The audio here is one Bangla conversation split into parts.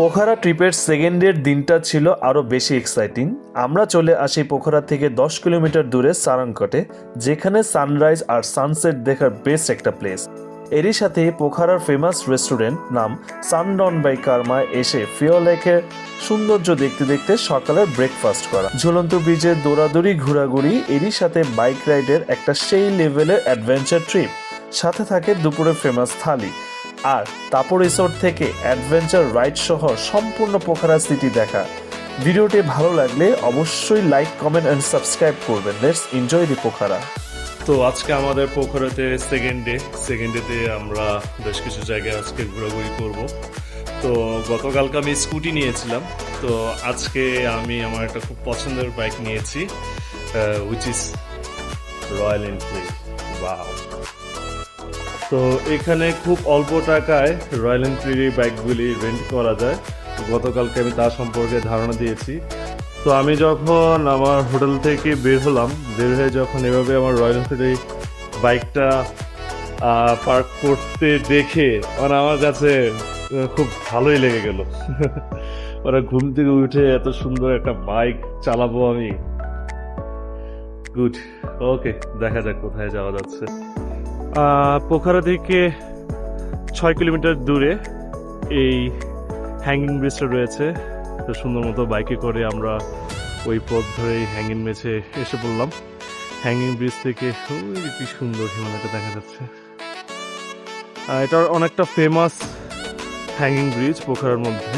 পোখারা ট্রিপের সেকেন্ডের দিনটা ছিল আরও বেশি এক্সাইটিং। আমরা চলে আসি পোখারা থেকে 10 কিলোমিটার দূরে সারাংকটে, যেখানে সানরাইজ আর সানসেট দেখার বেস্ট একটা প্লেস। এরই সাথে পোখারার ফেমাস রেস্টুরেন্ট নাম সানডন বাই কারমায় এসে ফিও লেকের সৌন্দর্য দেখতে দেখতে সকালের ব্রেকফাস্ট করা, ঝুলন্ত ব্রিজে দৌড়াদৌড়ি ঘোরাঘুরি, এরই সাথে বাইক রাইডের একটা সেই লেভেলের অ্যাডভেঞ্চার ট্রিপ, সাথে থাকে দুপুরে ফেমাস থালি আর তারপর রিসোর্ট থেকে অ্যাডভেঞ্চার রাইড সহ সম্পূর্ণ পোখারা সিটি দেখা। ভিডিওটি ভালো লাগলে অবশ্যই লাইক, কমেন্ট অ্যান্ড সাবস্ক্রাইব করবেন। লেটস এনজয় দি পোখারা। তো আজকে আমাদের পোখরাতে সেকেন্ড ডেতে আমরা বেশ কিছু জায়গায় আজকে ঘোরাঘুরি করব। তো গতকালকে আমি স্কুটি নিয়েছিলাম, তো আজকে আমি আমার একটা খুব পছন্দের বাইক নিয়েছি, which is royal Enfield. Wow! তো এখানে খুব অল্প টাকায় রয়্যাল এনফিল্ডের বাইকগুলি রেন্ট করা যায়। গতকালকে আমি তার সম্পর্কে ধারণা দিয়েছি। তো আমি যখন আমার হোটেল থেকে বের হয়ে যখন এভাবে আমার রয়্যাল এনফিল্ডের বাইকটা পার্ক করতে দেখে মানে আমার কাছে খুব ভালোই লেগে গেল। ওরা ঘুম থেকে উঠে এত সুন্দর একটা বাইক চালাবো আমি। গুড, ওকে, দেখা যাক কোথায় যাওয়া যাচ্ছে। পোখারা থেকে 6 কিলোমিটার দূরে এই হ্যাঙ্গিং ব্রিজটা রয়েছে। তো সুন্দর মতো বাইকে করে আমরা ওই পথ ধরে হ্যাঙ্গিং ব্রিজে এসে পড়লাম। হ্যাঙ্গিং ব্রিজ থেকে ওই কি সুন্দর হিমালয়টা দেখা যাচ্ছে। এটা অনেকটা ফেমাস হ্যাঙ্গিং ব্রিজ পোখারার মধ্যে।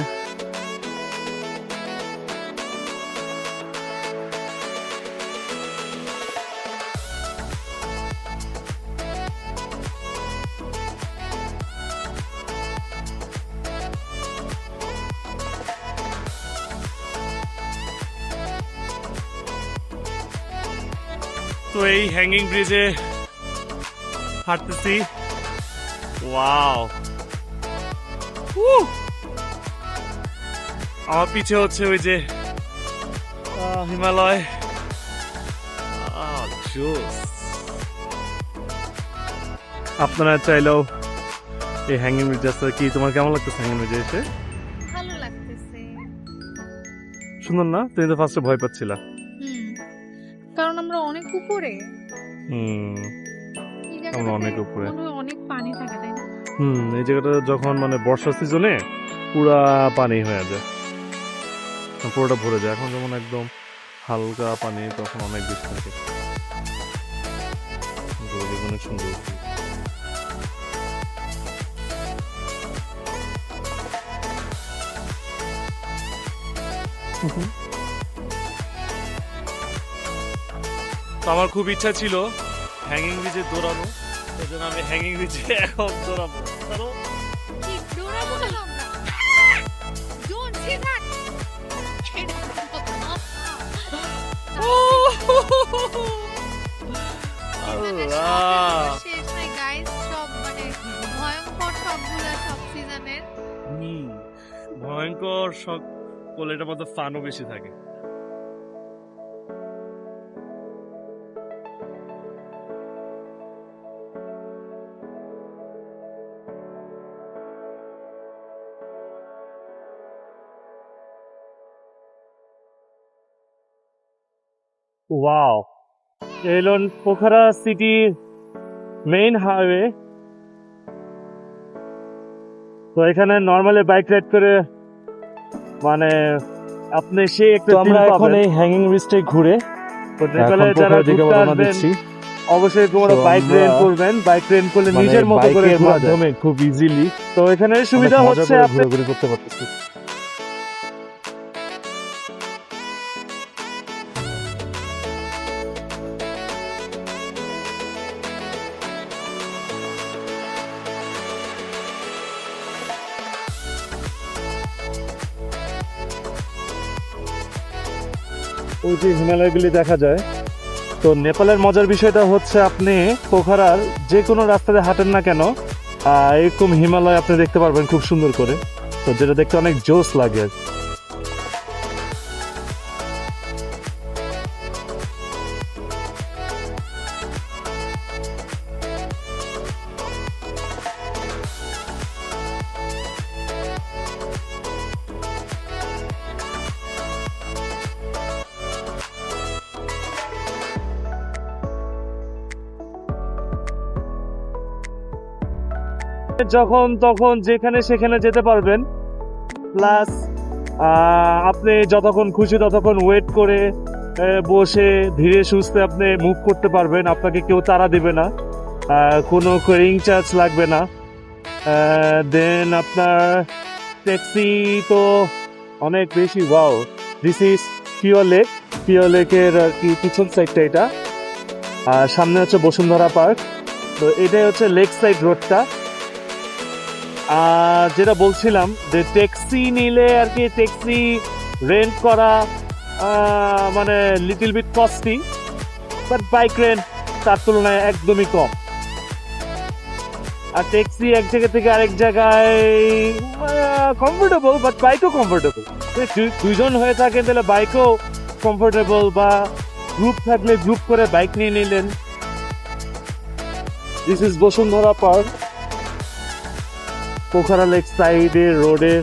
তো এই হ্যাঙ্গিং ব্রিজে হাঁটতেছি। ওয়াও! আমার পিছে হচ্ছে ওই যে হিমালয়। আপনারা চাইলেও এই হ্যাঙ্গিং ব্রিজ আসতে কি তোমার কেমন লাগতেছে? হ্যাঙ্গিং ব্রিজে এসে ভালো লাগতেছে। সুন্দর না? তুমি তো ফার্স্টে ভয় পাচ্ছিলা। কারণ আমরা অনেক উপরে। আমরা অনেক উপরে। অনেক পানি থাকে, তাই না? এই জায়গাটা যখন মানে বর্ষা সিজনে পুরা পানি হয়ে যায়, পুরোটা ভরে যায়। এখন যেমন একদম হালকা পানি, তখন অনেক বেশি থাকে। অনেক সুন্দর। তো আমার খুব ইচ্ছা ছিল হ্যাঙ্গিং ব্রিজে দৌড়ানো, সেই জন্য আমি হ্যাঙ্গিং ব্রিজে এখন দৌড়াবো। কি দৌড়াবো না আমরা? Don't say that. শেষ নাই গাইস, সব মানে ভয়ঙ্কর সবগুলা সব সিজনের। ভয়ঙ্কর সব কোলেটার মধ্যে ফানও বেশি থাকে। ওয়াও! এই হলো পোখারা সিটির মেইন হাইওয়ে। তো এখানে নর্মালি বাইক রাইড করে মানে আপনি সেই একটা আমরা এখন এই হ্যাঙ্গিং ব্রিজটাই ঘুরে নেপালে যারা ঘুরতে আসবেন অবশ্যই তোমরা বাইক রেন্ট করবেন। বাইক রেন্ট করলে নিজের মতো করে মাধ্যমে খুব ইজিলি তো এখানে সুবিধা হচ্ছে আপনি ঘুরে করতে পারতেছি। ওই যে হিমালয়গুলি দেখা যায়। তো নেপালের মজার বিষয়টা হচ্ছে আপনি পোখারার যে কোনো রাস্তাতে হাঁটেন না কেন এরকম হিমালয় আপনি দেখতে পারবেন খুব সুন্দর করে। তো যেটা দেখতে অনেক জোস লাগে। যখন তখন যেখানে সেখানে যেতে পারবেন, প্লাস আপনি যতক্ষণ খুশি ততক্ষণ ওয়েট করে বসে ধীরে সুস্থে আপনি মুভ করতে পারবেন, আপনাকে কেউ তাড়া দিবে না, কোনো ক্যারিং চার্জ লাগবে না। দেন আপনার ট্যাক্সি তো অনেক বেশি। ওয়াও, দিস ইজ পিওর লেকের আর কি পিছন সাইডটা এটা, আর সামনে হচ্ছে বসুন্ধরা পার্ক। তো এটাই হচ্ছে লেক সাইড রোডটা। আর যেটা বলছিলাম যে ট্যাক্সি নিলে আর কি, ট্যাক্সি রেন্ট করা মানে little bit costly, but bike rent তার তুলনায় একদমই কম। আর ট্যাক্সি এক জায়গা থেকে আরেক জায়গায় কমফোর্টেবল, বাট বাইকও কমফোর্টেবল। দুইজন হয়ে থাকেন তাহলে বাইকও কমফোর্টেবল, বা গ্রুপ থাকলে গ্রুপ করে বাইক নিয়ে নিলেন। This is Bashundhara park, Pokhara lake সাইডে রোডে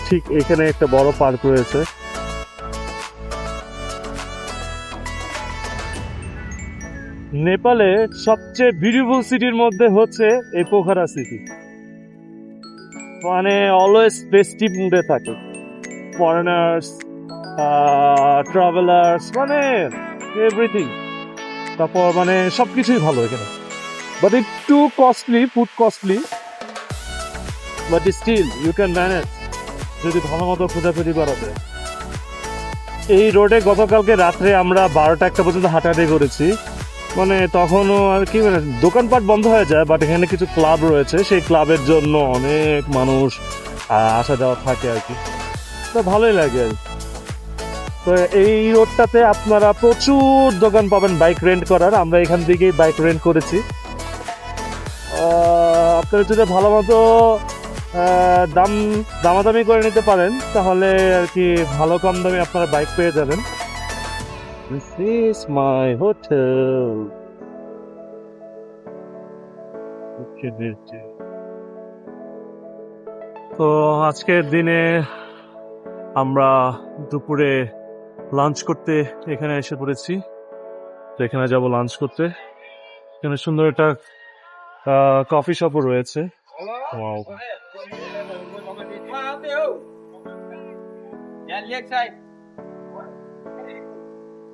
ঠিক এখানে একটা বড় পার্ক রয়েছে। নেপালে সবচেয়ে বিউটিফুল সিটির মধ্যে হচ্ছে এই পোখরা সিটি। মানে অলওয়েজ ফেস্টিভ মুডে থাকে, ফরেনার্স, ট্রাভেলার্স, মানে এভরিথিং। তারপর মানে সবকিছুই ভালো এখানে, বাট একটু costly, food costly, but still you can manage যদি ভালো মতো খোঁজাখুঁজি করাতে। এই রোডে গতকালকে রাত্রে আমরা 12টা-1টা পর্যন্ত হাঁটাহাঁটি করেছি। মানে তখনও আর কি, মানে দোকানপাট বন্ধ হয়ে যায়, বাট এখানে কিছু ক্লাব রয়েছে, সেই ক্লাবের জন্য অনেক মানুষ আসা যাওয়া থাকে আর কি। তো ভালোই লাগে আর কি। তো এই রোডটাতে আপনারা প্রচুর দোকান পাবেন বাইক রেন্ট করার। আমরা এখান থেকেই বাইক রেন্ট করেছি। আপনারা যদি ভালো মতো দামাদামি করে নিতে পারেন তাহলে আর কি ভালো কম দামে আপনারা বাইক পেয়ে যাবেন। This is my hotel. তো আজকের দিনে আমরা দুপুরে লাঞ্চ করতে এখানে এসে পড়েছি। তো এখানে যাব লাঞ্চ করতে। এখানে সুন্দর একটা কফি শপও রয়েছে। Wow.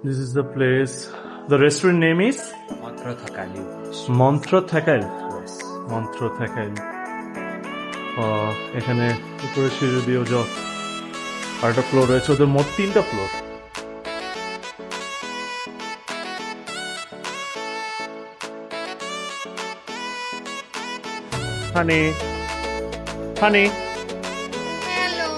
This is the place. The restaurant name is Mantra Thakali. Mantra Thakal. Yes. Mantra Thakal. এখানে উপরে সিঁড়ি দিয়েও যাও, আর একটা ফ্লোর রয়েছে, ওদের মোট 3টা ফ্লোর। হানি হানি হ্যালো।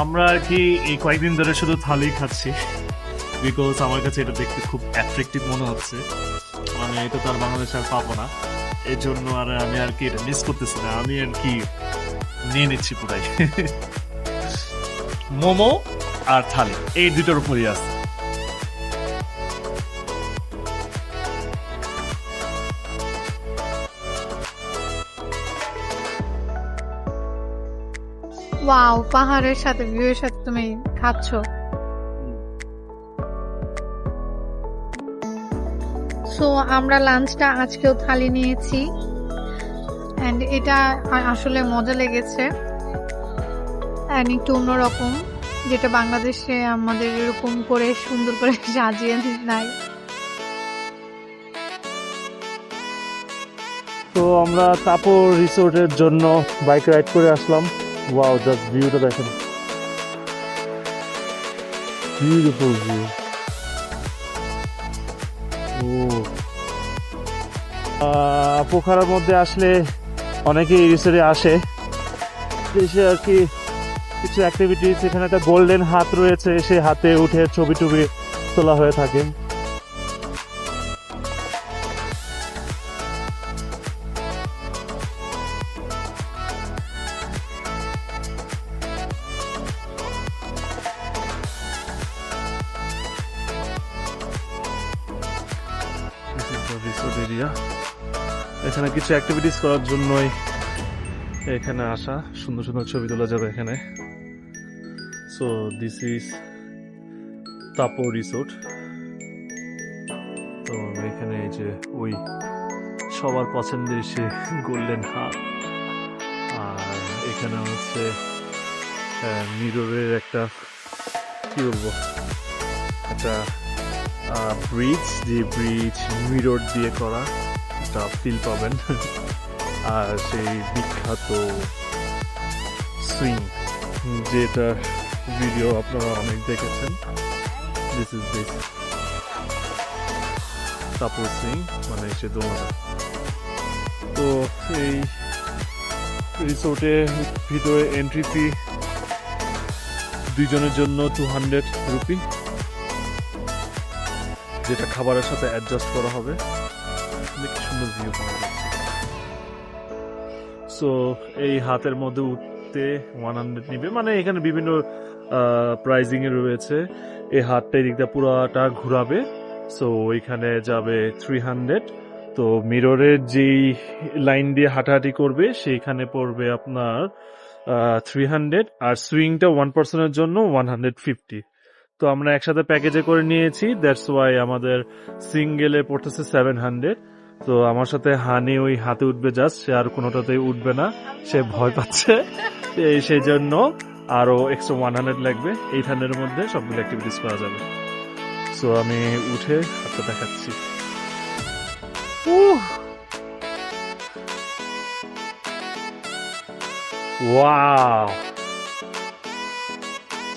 আমরা আর কি এই কয়েকদিন ধরে শুধু থালি খাচ্ছি, বিকজ আমার কাছে এটা দেখতে খুব অ্যাট্রাকটিভ মনে হচ্ছে। মানে এটা তো আর বাংলাদেশে আর পাবো না, এই জন্য আর আমি আর কি এটা মিস করতেছি না, আমি আর কি নিয়ে নিচ্ছি পুরাই। মোমো আর থালি এই দুটোর উপরই আছে। ওয়াও, পাহাড়ের সাথে ভিউয়ের সাথে তুমি খাচ্ছ। সো আমরা লাঞ্চটা আজকেও থালি নিয়েছি, অ্যান্ড এটা আসলে মজা লেগেছে, অ্যান্ড একটু অন্যরকম, যেটা বাংলাদেশে আমাদের এরকম করে সুন্দর করে সাজিয়ে নাই। তো আমরা তাপর রিসোর্টের জন্য বাইক রাইড করে আসলাম। ওয়াও, জাস্ট ভিউটা দেখেন, বিউটিফুল ভিউ। পোখরার মধ্যে আসলে অনেকেই এই রিসোর্টে আসে, এসে আর কি কিছু অ্যাক্টিভিটিস, এখানে একটা গোল্ডেন হাত রয়েছে, সে হাতে উঠে ছবি টবি তোলা হয়ে থাকে। রিসোর্ট এরিয়া, এখানে কিছু অ্যাক্টিভিটিস করার জন্যই এখানে আসা, সুন্দর সুন্দর ছবি তোলা যাবে এখানে। So this is Tapo resort. তো এখানে এই যে ওই সবার পছন্দের সে গোল্ডেন হাট, আর এখানে হচ্ছে মিররের একটা কি বলবো একটা ব্রিজ, যে ব্রিজ মিরর দিয়ে করা, একটা ফিল পাবেন। আর সেই বিখ্যাত সুইং, যেটা ভিডিও আপনারা অনেক দেখেছেন। দিস ইজ দিস তাপর সুইং, মানে সে দোলনা। তো এই রিসোর্টের ভিতরে এন্ট্রি ফি দুইজনের জন্য 200 রুপি, যেটা খাবারের সাথে অ্যাডজাস্ট করা হবে। অনেক সুন্দর ভিউ পাওয়া যাচ্ছে। সো এই হাতের মধ্যে উঠতে 100 নিবে, মানে এখানে বিভিন্ন প্রাইজিং এ রয়েছে। এই হাতটা এদিকটা পুরাটা ঘুরাবে, সো ওইখানে যাবে 300। তো মিররের যেই লাইন দিয়ে হাঁটাহাঁটি করবে সেইখানে পড়বে আপনার 300, আর সুইংটা 1 পার্সনের জন্য 150। তো আমরা একসাথে প্যাকেজে করে নিয়েছি, দ্যাটস ওয়াই আমাদের সিঙ্গেলে পড়তেছে 700। তো আমার সাথে হানি ওই হাতে উঠবে জাস্ট, সে আর কোনোটাতেই উঠবে না, সে ভয় পাচ্ছে। সেই জন্য আরো এক্সট্রা 100 লাগবে। 800 এর মধ্যে সবগুলো অ্যাক্টিভিটিস করা যাবে। সো আমি উঠে হাতটা দেখাচ্ছি। Wow,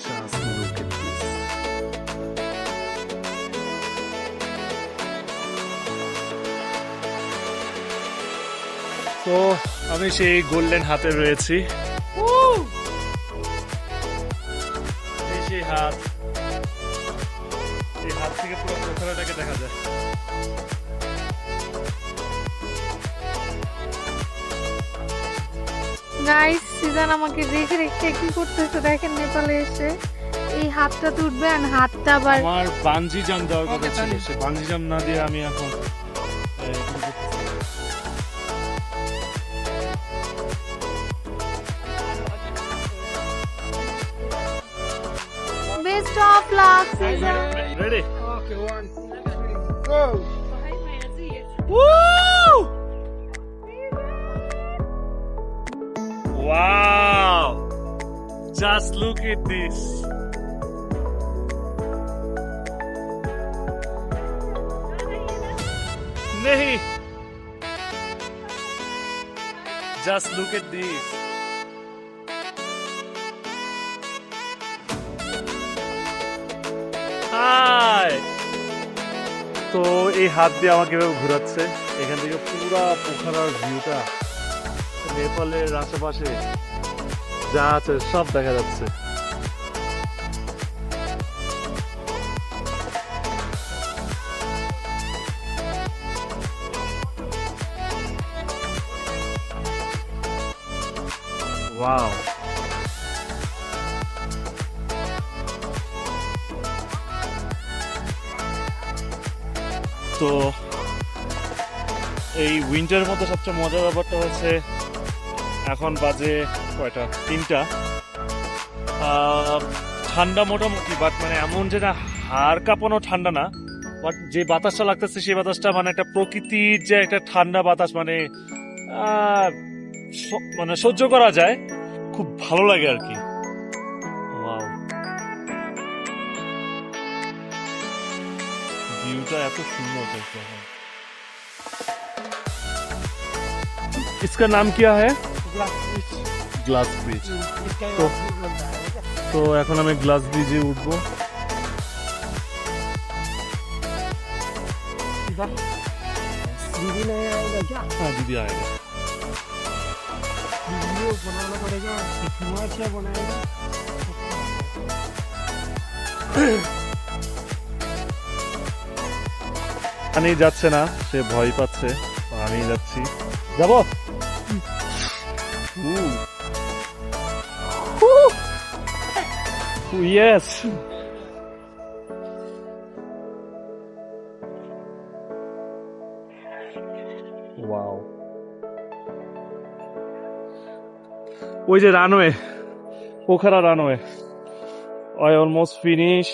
just look at this. তো আমি সেই গোল্ডেন হাতে রয়েছি। এই সেই হাত, এই হাত থেকে পুরো পোখরাটাকে দেখা যায়। গাইস, সিজন আমাকে দেখে রেখে কি করতেছে দেখেন, নেপালে এসে এই হাতটা উঠবে আর হাতটা আবার আমার বানজি জাম্প দেওয়ার কথা ছিল, সে বানজি জাম্প না দিয়ে আমি এখন best of luck season. Ready. Wow! Just look at this. नहीं. Just look at this. Hi. তো এই হাত দিয়ে আমাকে এভাবে ঘোরাচ্ছে, এখান থেকে পুরা পোখরার ভিউটা, নেপালের আশেপাশে যা আছে সব দেখা যাচ্ছে। ওয়াও, তো এই উইন্টারের মধ্যে সবচেয়ে মজার ব্যাপারটা হচ্ছে এখন বাজে কয়টা, 3টা। ঠান্ডা মোটামুটি, বাট মানে এমন যে না হাড় কাঁপানো ঠান্ডা না, বাট যে বাতাসটা লাগতেছে সেই বাতাসটা মানে একটা প্রকৃতির যে একটা ঠান্ডা বাতাস, মানে মানে সহ্য করা যায়, খুব ভালো লাগে আর কি। ওয়াও, ভিউটা এত সুন্দর দেখতে। इसका नाम क्या है? Glass bridge. তো এখন আমি গ্লাস ব্রিজে উঠবো। दीदी नहीं आएगा क्या? हाँ दीदी आएगा। वीडियो बनाना पड़ेगा, अच्छा बनाएगा। আমি যাচ্ছে না, সে ভয় পাচ্ছে, আমি যাচ্ছি, যাবো। Yes, wow. ওই যে runway, Pokhara runway. I almost finish.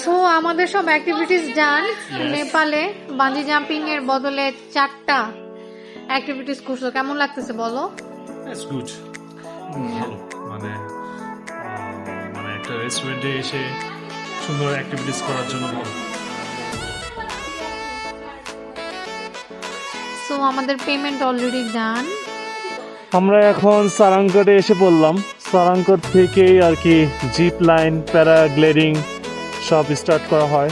So আমাদের সব অ্যাক্টিভিটিস ডান। নেপালে বাঞ্জি জাম্পিং এর বদলে 4টা অ্যাক্টিভিটিস করছো, কেমন লাগতেছে বলো? That's good. ভালো, মানে মানে একটা রেস্টুরেন্টে এসে সুন্দর অ্যাক্টিভিটিস করার জন্য ভালো। সো আমাদের পেমেন্ট অলরেডি ডান। আমরা এখন সারাংকটে এসে পড়লাম। সারাংকট থেকেই আর কি জিপ লাইন, প্যারাগ্লাইডিং সব স্টার্ট করা হয়।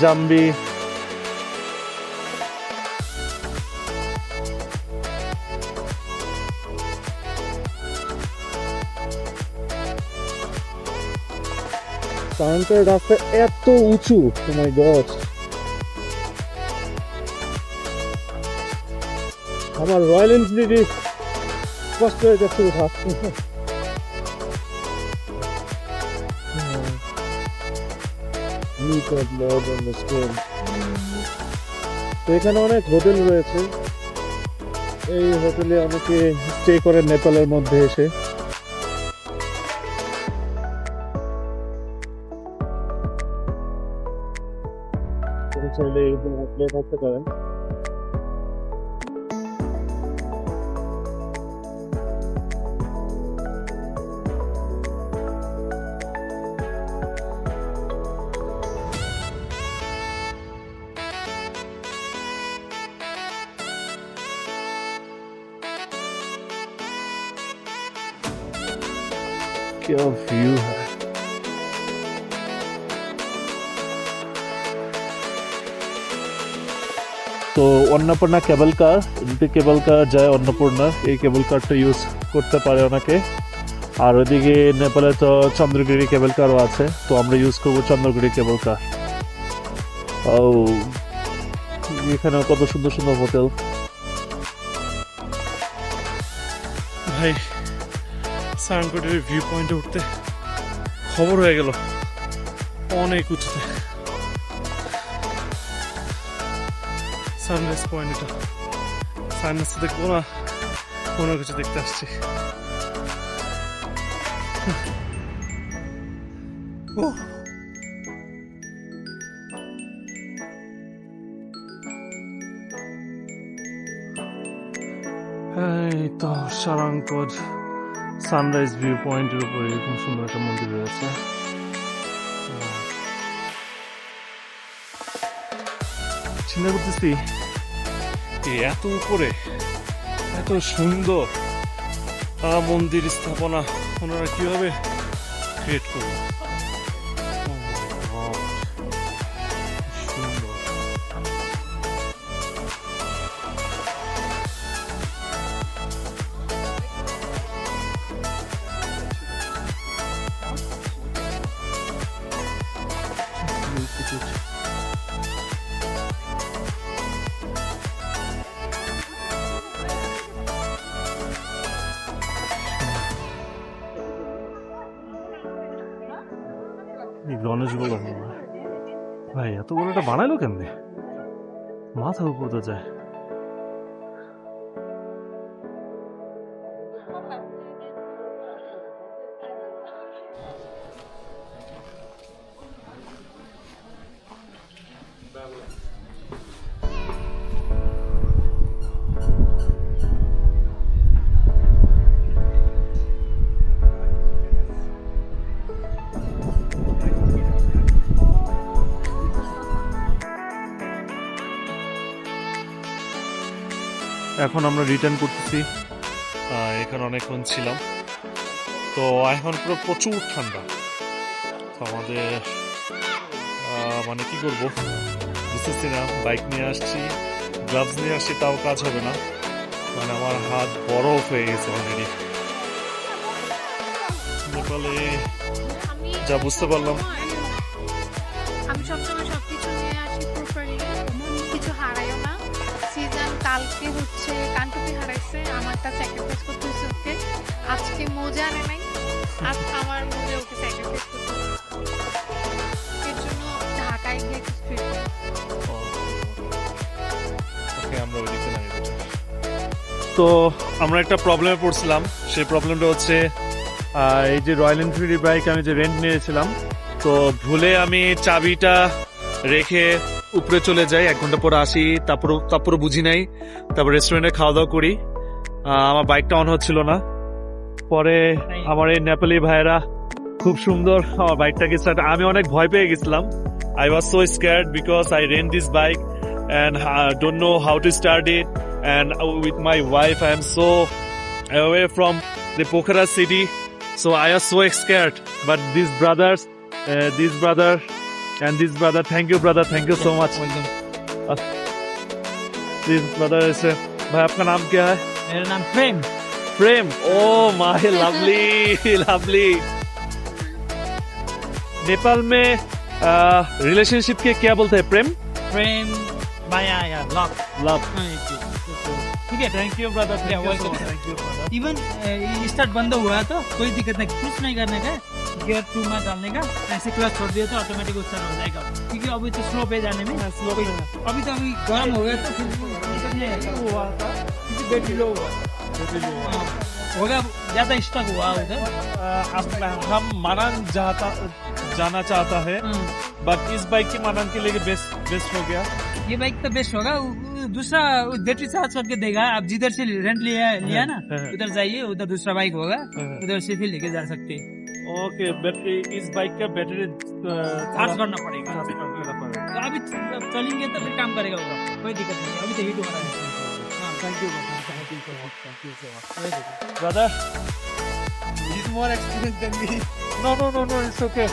জাম্বি সারাংকটের রাস্তা এত উঁচু, ও মাই গড। আমার রয়্যাল এনফিল্ডে কষ্ট হয়ে যাচ্ছে ভাবতে। তো এখানে অনেক হোটেল রয়েছে, এই হোটেলে অনেকে স্টে করে নেপালের মধ্যে এসে। চাইলে এরকম হোটেলে থাকতে পারেন। क्या व्यू है। তো অন্নপূর্ণা কেবল কার, যদি কেবল কার যায় অন্নপূর্ণা, এই কেবল কারটা ইউজ করতে পারে অনেকে। আর ওইদিকে নেপালে তো চন্দ্রগিরি কেবল কারও আছে, তো আমরা ইউজ করবো চন্দ্রগিরি কেবল কার। ও এখানে কত সুন্দর সুন্দর হোটেল। ভাই সারাংকটের ভিউ পয়েন্টে উঠতে খবর হয়ে গেল, অনেক উঁচুতে। সানরাইজ পয়েন্ট, এটা সানরাইজ দেখবো না, কোনো কিছু দেখতে আসছি। এই তো সারাংকট সানরাইজ ভিউ পয়েন্টের উপরে এরকম সুন্দর একটা মন্দির রয়েছে। চিন্তা করতেছি এত উপরে এত সুন্দর মন্দির স্থাপনা ওনারা কিভাবে ক্রিয়েট করবে। সুন্দর। গণেশ বলো ভাই, এত বড় এটা বানাইলো কেমনে? মাথার উপর তো যায়। এখন আমরা রিটার্ন করতেছি। এখানে অনেকক্ষণ ছিলাম, তো এখন পুরো প্রচুর ঠান্ডা। তো আমাদের মানে কি করবো বুঝতেছি না। বাইক নিয়ে আসছি, গ্লাভস নিয়ে আসছি, তাও কাজ হবে না। মানে আমার হাত বরফ হয়ে গেছে অলরেডি। নেপালে যা বুঝতে পারলাম, আমি সবসময় সবকিছু নিয়ে আসি প্রপারলি, কিছু হারাইও না। সিজন কালকে হচ্ছে কানটুপি হারাইছে, আমারটা স্যাক্রিফাইস করতে হয়েছে ওকে। আজকে মোজা আনে নাই, আজ আমার মোজা ওকে স্যাক্রিফাইস করতে হয়েছে। এর জন্য ওকে, আমরা ওইদিকে নামি। তো আমরা একটা প্রবলেমে পড়ছিলাম। সেই প্রবলেমটা হচ্ছে এই যে রয়্যাল এনফিল্ড বাইক আমি যে রেন্ট নিয়েছিলাম, তো ভুলে আমি চাবিটা রেখে উপরে চলে যাই, 1 ঘন্টা পরে আসি, তারপরে বুঝি নাই, তারপর রেস্টুরেন্টে খাওয়া দাওয়া করি, আমার বাইকটা অন হচ্ছিল না। পরে আমার এই নেপালি ভাইয়েরা খুব সুন্দর আমার বাইকটাকে স্টার্ট, আমি অনেক ভয় পেয়ে গেছিলাম। I was so scared because I rent this bike and don't know how to start it, and with my wife I am so away from the Pokhara city, so I was so scared. But these brothers, thank you brother, thank you so much. This brother is भाई आपका नाम क्या है? मेरा नाम प्रेम। प्रेम, oh my lovely lovely. Nepal में रिलेशनशिप के क्या बोलते हैं? प्रेम, प्रेम माया या लव। लव। ठीक है, thank you brother, thank you welcome. Thank you brother. Even start बंद हुआ तो कोई दिक्कत नहीं, कुछ नहीं करने का, गियर 2 में डालने का, ऐसे क्लच छोड़ दिया तो ऑटोमेटिक स्टार्ट हो जाएगा। क्योंकि अभी तो स्लो पे जाने में, अभी तो अभी गर्म हो गया तो फिर दिक्कत नहीं है। हुआ था क्योंकि बैटरी लो हुआ, हाँ, होगा ज्यादा स्टक हुआ उधर। हम मानांग जाना चाहता है, बट इस बाइक की मानांग के लिए बेस्ट हो गया। ये बाइक तो बेस्ट होगा, दूसरा बैटरी चार्ज करके देगा। आप जिधर से रेंट लिया ना, उधर जाइए, उधर दूसरा बाइक होगा, उधर से फिर लेके जा सकते हैं। ओके, बैटरी, इस बाइक का बैटरी चार्ज करना पड़ेगा। तो अभी चलेंगे तो फिर काम करेगा होगा, कोई दिक्कत नहीं, अभी तो हीट हो रहा है। Thank you brother. He's more experienced than me. No, it's okay.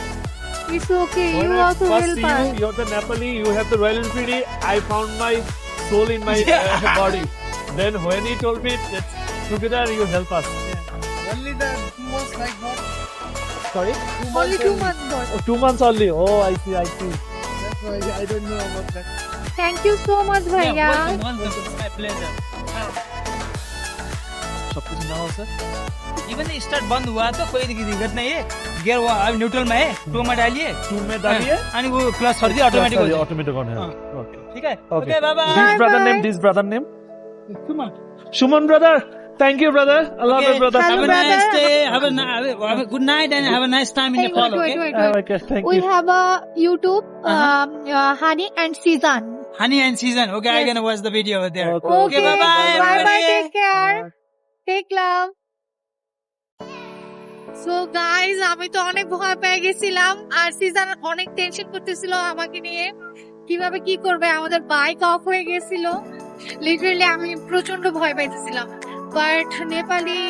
It's okay, When you I also first help see us. you're the Nepali, you have the Royal Enfield, I found my soul in my body. Then when he told me that together you help us. Only the 2 months like what? Sorry? 2 Only months 2 months more. 2 months only. Oh, I see. That's why I don't know about that. Thank you so much, भैया। welcome, it's my pleasure। सब कुछ ना हो सर। इवन स्टार्ट बंद हुआ तो कोई दिक्कत नहीं है, गियर अभी न्यूट्रल में है, 2 में डालिए, 2 में डालिए, और वो क्लच छोड़ दिए, ऑटोमेटिक हो जाएगा। ऑटोमेटिक ऑन है। हाँ। ओके। ठीक है, Okay. Okay bye bye. This brother name? Shuman brother. Thank you brother. I love you brother. Hello, Have a brother. nice day, have a good night, and have a nice time in Hey, Nepal. wait. Okay, thank We you. have a YouTube, Honey and Season. Honey and season. Okay, I'm Yes. gonna watch the video over there. Okay. Okay, bye bye. Bye, take care. Take love. So guys, আমি তো অনেক ভয় পেয়ে গেছিলাম, আর সিজন অনেক টেনশন করতেছিল আমাকে নিয়ে, কিভাবে কি করবে, আমাদের বাইক অফ হয়ে গেছিল, লিটারালি আমি প্রচন্ড ভয় পাইতেছিলাম। বাট নেপালি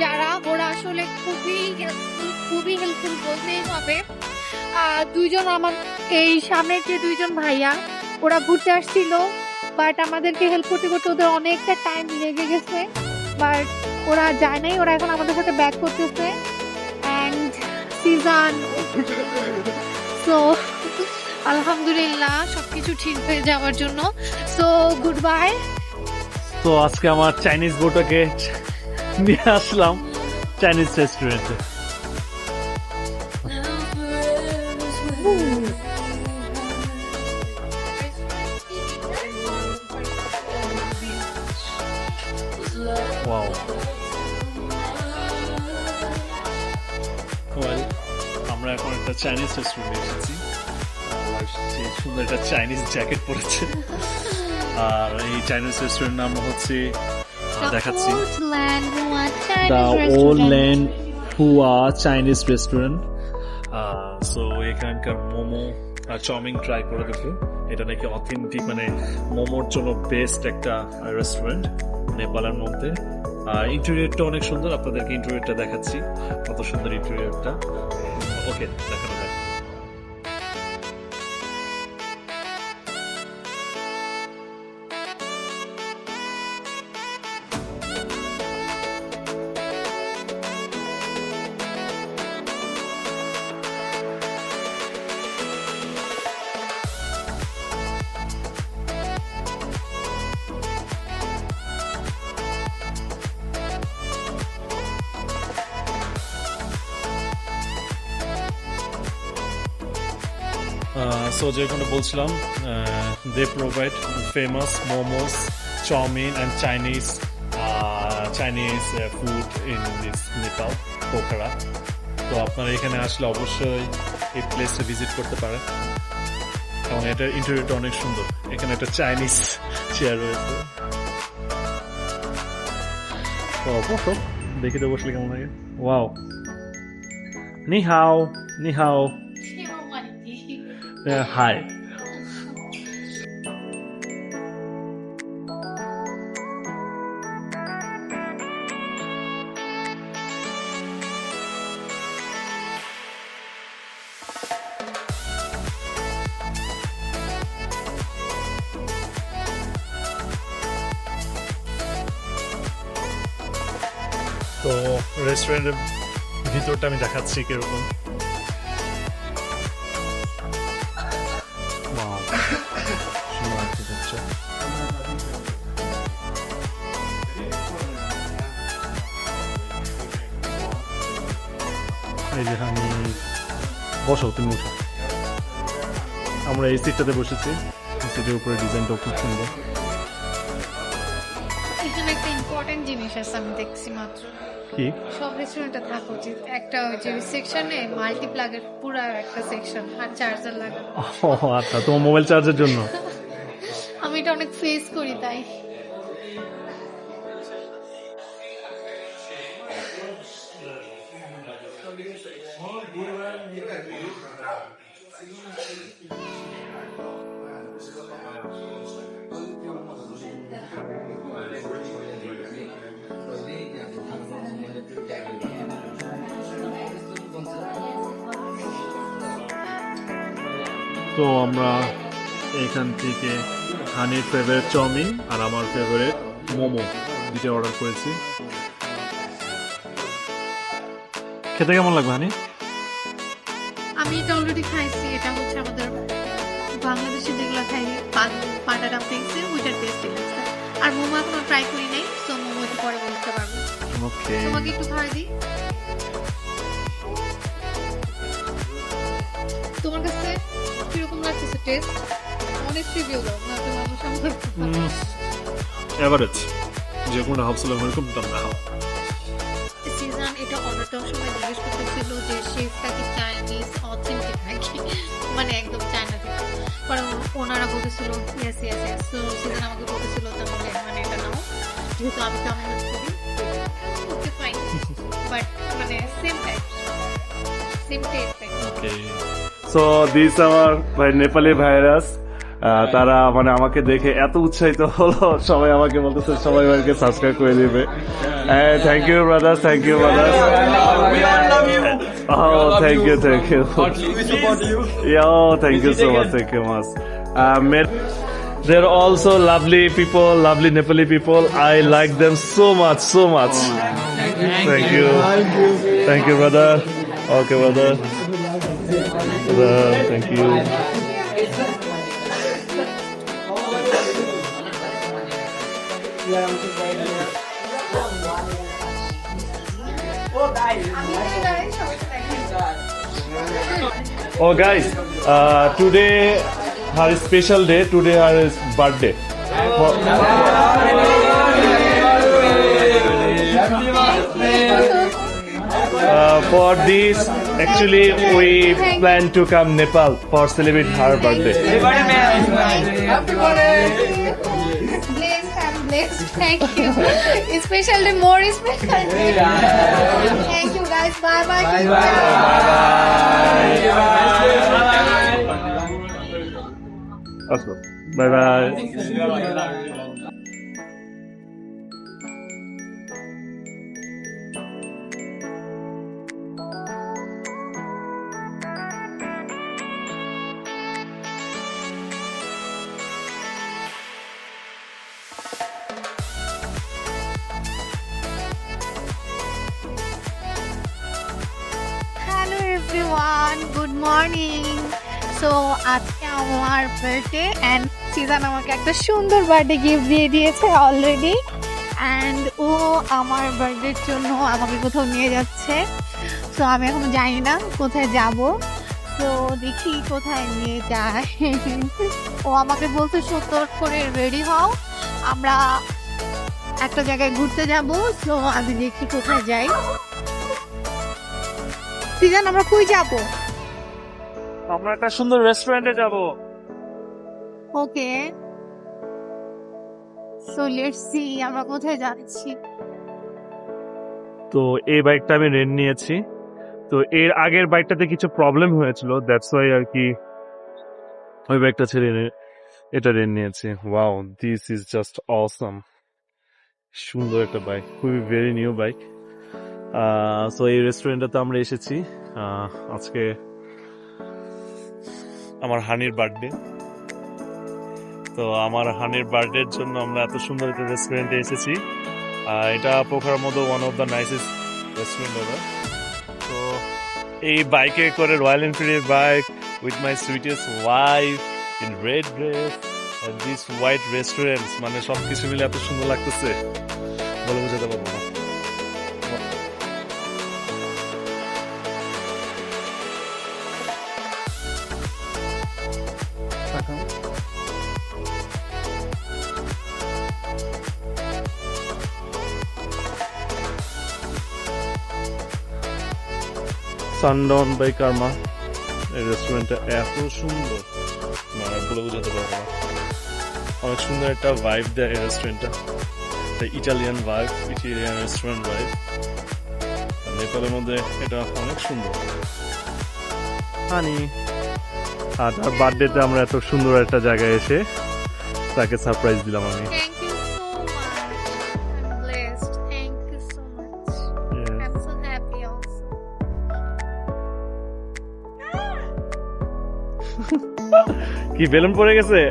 যারা, ওরা আসলে খুবই হেল্পফুল বলতেই হবে। দুইজন আমার এই সামনের যে দুইজন ভাইয়া, ওরা ঘুরতে আসছিল, বাট আমাদেরকে হেল্প করতে করতে ওদের অনেকটা টাইম লেগে গেছে, বাট ওরা যায় নাই, ওরা এখন আমাদের সাথে ব্যাক করতেছে। অ্যান্ড সিজন, সো আলহামদুলিল্লাহ সবকিছু ঠিক হয়ে যাওয়ার জন্য। So good bye. তো আজকে আমার চাইনিজ বউটাকে নিয়ে আসলাম চাইনিজ রেস্টুরেন্টে। ওয়াও, আমরা এখন একটা চাইনিজ রেস্টুরেন্টে এসেছি। সে সুন্দর একটা চাইনিজ জ্যাকেট পরেছে, আর এই চাইনিজ রেস্টুরেন্ট নাম হচ্ছে দেখাচ্ছি, দ্য ওল্ড ল্যান্ড হুয়া চাইনিজ রেস্টুরেন্ট। সো এখানকার মোমো আর চাউমিন ট্রাই করে দেখো, এটা নাকি অথেন্টিক, মানে মোমোর জন্য বেস্ট একটা রেস্টুরেন্ট নেপালের মধ্যে। ইন্টেরিয়রটা অনেক সুন্দর, আপনাদেরকে ইন্টেরিয়রটা দেখাচ্ছি, কত সুন্দর ইন্টেরিয়রটা। ওকে, দেখানো যাক। সো যেখানে বলছিলাম they provide famous momos, chowmein and Chinese food in this Nepal Pokhara. তো আপনারা এখানে আসলে অবশ্যই এই প্লেসে ভিজিট করতে পারেন, কারণ এটার ইন্টেরিয়রটা অনেক সুন্দর। এখানে একটা চাইনিজ চেয়ার রয়েছে, দেখি তো বসলে কেমন লাগে। ওয়াও, নি হাও, নি হাও, হাই। তো রেস্টুরেন্টের ভিতরটা আমি দেখাচ্ছি কিরকম। Wow, সুন্দর architecture। এই যে আমি বসো, তুমি উঠো। আমরা এই সিটটাতে বসেছি, এই সিটের উপরে ডিজাইনটা খুব সুন্দর। এখানে একটা ইম্পর্টেন্ট জিনিস আছে আমি দেখছি মাত্র, কি? সব রেস্টুরেন্টে থাকা উচিত একটা ওই যে সেকশনে মাল্টি প্লাগের পুরো একটা সেকশন আর চার্জার লাগানো। ও আচ্ছা, তোমার মোবাইল চার্জের জন্য। আমি এটা অনেক ফেস করি তাই। তো আমরা এখান থেকে হানির ফেভারিট চাউমিন আর আমার ফেভারিট মোমো দুটো অর্ডার করেছি। খেতে কেমন লাগবে হানি? আমি এটা অলরেডি খাইছি, এটা হচ্ছে আমাদের বাংলাদেশে যেগুলো খাই পাটা ডাম্পলিংসে ওইটার টেস্টি লাগছে। আর মোমো এখনো ট্রাই করি নাই, তো মোমো একটু পরে বলতে পারবো। ওকে, তোমাকে একটু খাওয়াই দিই। তোমার কাছে কিরকম লাগছে টেস্ট? অনেক রিভিউ দাও না তো মানুষ আমাকে। এভারেজ, যে কোনো হাউসের এরকম দাম না হয়। সিজন এটা অর্ডার দেওয়ার সময় জিজ্ঞেস করতেছিল যে শেফটা কি চাইনিজ অথেন্টিক নাকি, মানে একদম চায়না থেকে। পরে ওনারা বলতেছিল ইয়েস ইয়েস ইয়েস। তো সিজন আমাকে বলতেছিল তাহলে মানে এটা নাও, যেহেতু আমি তো আমি করি ওকে ফাইন, বাট মানে same type same test. Okay, so this আমার ভাই নেপালি ভাইরাস, তারা মানে আমাকে দেখে এত উৎসাহিত হলো, সবাই আমাকে বলতেছে সবাই আমাকে সাবস্ক্রাইব করে দিবে। Thank you brother, thank you brother. Oh, thank you. We support you. Yeah, oh, thank you so much, thank you much. They're also lovely people, lovely Nepali people. I like them so much. Thank you. Thank you, brother. Okay, brother. Thank you. Oh, guys, today her special day. Today her birthday. For this, actually, we plan to come Nepal for celebrate her birthday. Blessed, thank you. Special day, more special day. Thank you guys, bye bye. Bye bye. Hello everyone, good morning. So আজকে আমার বার্থডে এন্ড সিজন আমাকে একটা সুন্দর বার্থডে গিফট দিয়ে দিয়েছে অলরেডি, এন্ড ও আমার বার্থডের জন্য আমাকে কোথাও নিয়ে যাচ্ছে। সো আমি এখনো জানি না কোথায় যাব। তো দেখি কোথায় নিয়ে যায়। ও আমাকে বলতে সুন্দর করে রেডি হও, আমরা একটা জায়গায় ঘুরতে যাব। তো আমি দেখি কোথায় যাই। সিজন আমরা কই যাব? আমরা একটা সুন্দর রেস্টুরেন্টে যাব। ওকে, সো লেটস সি আমরা কোথায় যাচ্ছি। তো এই বাইকটা আমি রেন্ট নিয়েছি। তো এর আগের বাইকটাতে কিছু প্রবলেম হয়েছিল, দ্যাটস ওয়াই আর কি ওই বাইকটা ছেড়ে এটা রেন্ট নিয়েছি। Wow, this is just awesome. সুন্দর একটা বাইক, খুবই ভেরি নিউ বাইক। সো এই রেস্টুরেন্টটাতে আমরা এসেছি। আজকে আমার হানির বার্থডে। তো আমার হানির বার্থডের জন্য আমরা এত সুন্দর একটা রেস্টুরেন্টে এসেছি। এটা পোখরার মধ্যে one of the nicest restaurant ever. তো এই বাইকে করে রয়্যাল এনফিল্ডের bike with my sweetest wife in red dress and this white restaurant, মানে সবকিছু মিলে এত সুন্দর লাগতেছে বলে বোঝাতে পারবো না। সানডাউন বাই কার্মা, এই রেস্টুরেন্টটা এত সুন্দর মানে বলে বোঝাতে পারবো না। অনেক সুন্দর একটা ভাইব দেয় এই রেস্টুরেন্টটা, Italian vibe, Italian restaurant vibe. নেপালের মধ্যে এটা অনেক সুন্দর। হানি আর তার বার্থডেতে আমরা এত সুন্দর একটা জায়গায় এসে তাকে সারপ্রাইজ দিলাম আমি। Thank you so much. I'm blessed. Thank you so much. I'm so happy also. কি বেলুন পড়ে গেছে?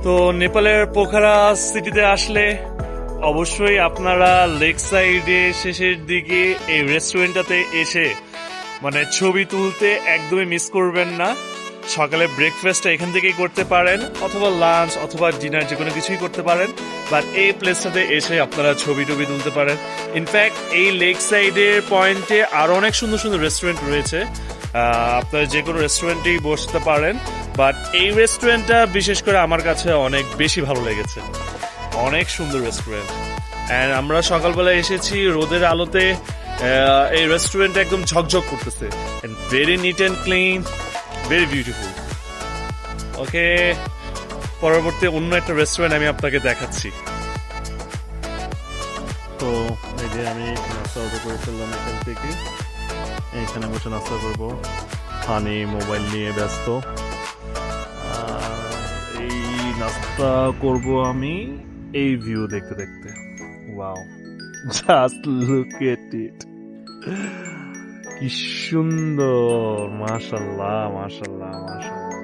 তো নেপালের পোখরা সিটিতে আসলে অবশ্যই আপনারা লেক সাইডে শেষের দিকে এই রেস্টুরেন্টটাতে এসে মানে ছবি তুলতে একদমই মিস করবেন না। সকালে ব্রেকফাস্টটা এখান থেকেই করতে পারেন, অথবা লাঞ্চ অথবা ডিনার যে কোনো কিছুই করতে পারেন, বাট এই প্লেসটাতে এসে আপনারা ছবি টবি তুলতে পারেন। ইনফ্যাক্ট এই লেক সাইডের পয়েন্টে আরো অনেক সুন্দর সুন্দর রেস্টুরেন্ট রয়েছে, আপনারা যে কোনো রেস্টুরেন্টেই বসতে পারেন, বাট এই রেস্টুরেন্টটা বিশেষ করে আমার কাছে অনেক বেশি ভালো লেগেছে। অনেক সুন্দর রেস্টুরেন্ট। অ্যান্ড আমরা সকালবেলা এসেছি রোদের আলোতে, এই রেস্টুরেন্টটা একদম ঝকঝক করতেছে, and very neat and clean, very beautiful. Okay, পরবর্তী অন্য একটা রেস্টুরেন্ট আমি আপনাকে দেখাচ্ছি। তো এই যে আমি নাস্তা অর্ডার করে ফেললাম এখান থেকে, এখানে বসে নাস্তা করবো। হানি মোবাইল নিয়ে ব্যস্ত। এই নাস্তা করব আমি এই ভিউ দেখতে দেখতে। ওয়াও, জাস্ট লুক এট ইট, কি সুন্দর! মাশাআল্লাহ মাশাআল্লাহ মাশাআল্লাহ।